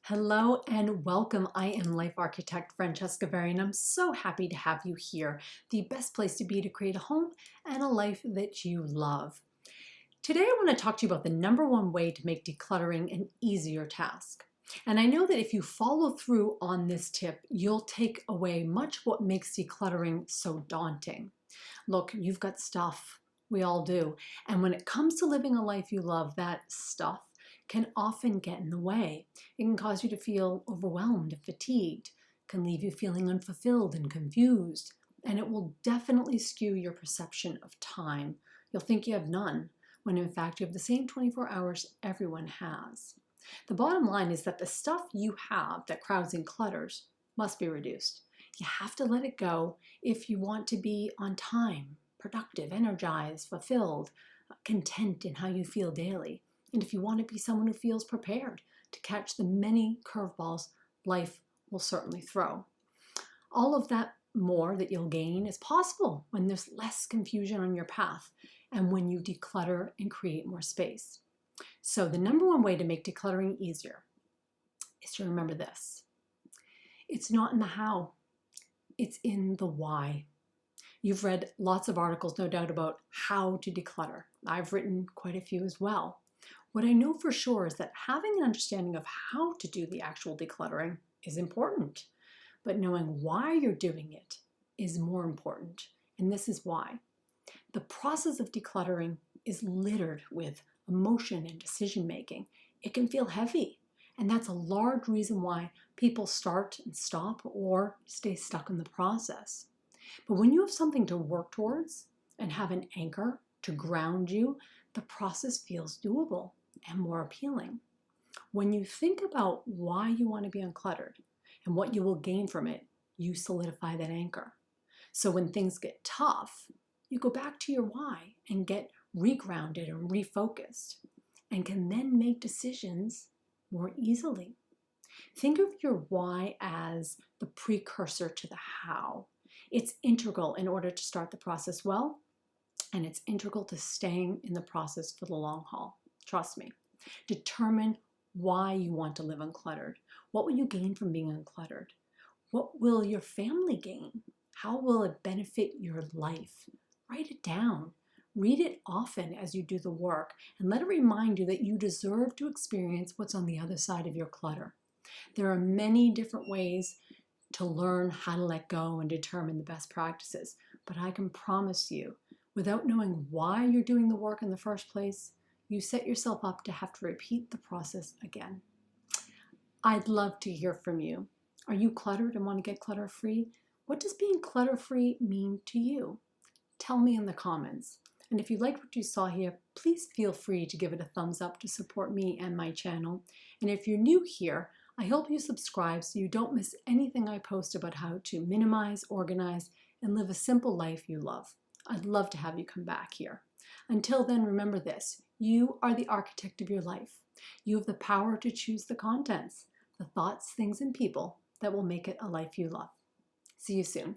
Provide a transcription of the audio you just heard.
Hello and welcome. I am Life Architect Francesca Berry, and I'm so happy to have you here. The best place to be to create a home and a life that you love. Today I want to talk to you about the number one way to make decluttering an easier task. And I know that if you follow through on this tip, you'll take away much of what makes decluttering so daunting. Look, you've got stuff. We all do. And when it comes to living a life you love, that stuff can often get in the way. It can cause you to feel overwhelmed and fatigued, can leave you feeling unfulfilled and confused, and it will definitely skew your perception of time. You'll think you have none, when in fact you have the same 24 hours everyone has. The bottom line is that the stuff you have that crowds and clutters must be reduced. You have to let it go if you want to be on time, productive, energized, fulfilled, content in how you feel daily. And if you want to be someone who feels prepared to catch the many curveballs life will certainly throw. All of that more that you'll gain is possible when there's less confusion on your path and when you declutter and create more space. So the number one way to make decluttering easier is to remember this. It's not in the how, it's in the why. You've read lots of articles, no doubt, about how to declutter. I've written quite a few as well. What I know for sure is that having an understanding of how to do the actual decluttering is important, but knowing why you're doing it is more important. And this is why. The process of decluttering is littered with emotion and decision making. It can feel heavy, and that's a large reason why people start and stop or stay stuck in the process. But when you have something to work towards and have an anchor to ground you, the process feels doable and more appealing. When you think about why you want to be uncluttered and what you will gain from it, you solidify that anchor. So when things get tough, you go back to your why and get regrounded and refocused and can then make decisions more easily. Think of your why as the precursor to the how. It's integral in order to start the process well, and it's integral to staying in the process for the long haul. Trust me. Determine why you want to live uncluttered. What will you gain from being uncluttered? What will your family gain? How will it benefit your life? Write it down. Read it often as you do the work, and let it remind you that you deserve to experience what's on the other side of your clutter. There are many different ways to learn how to let go and determine the best practices, but I can promise you, without knowing why you're doing the work in the first place, you set yourself up to have to repeat the process again. I'd love to hear from you. Are you cluttered and want to get clutter-free? What does being clutter-free mean to you? Tell me in the comments. And if you liked what you saw here, please feel free to give it a thumbs up to support me and my channel. And if you're new here, I hope you subscribe so you don't miss anything I post about how to minimize, organize, and live a simple life you love. I'd love to have you come back here. Until then, remember this. You are the architect of your life. You have the power to choose the contents, the thoughts, things, and people that will make it a life you love. See you soon.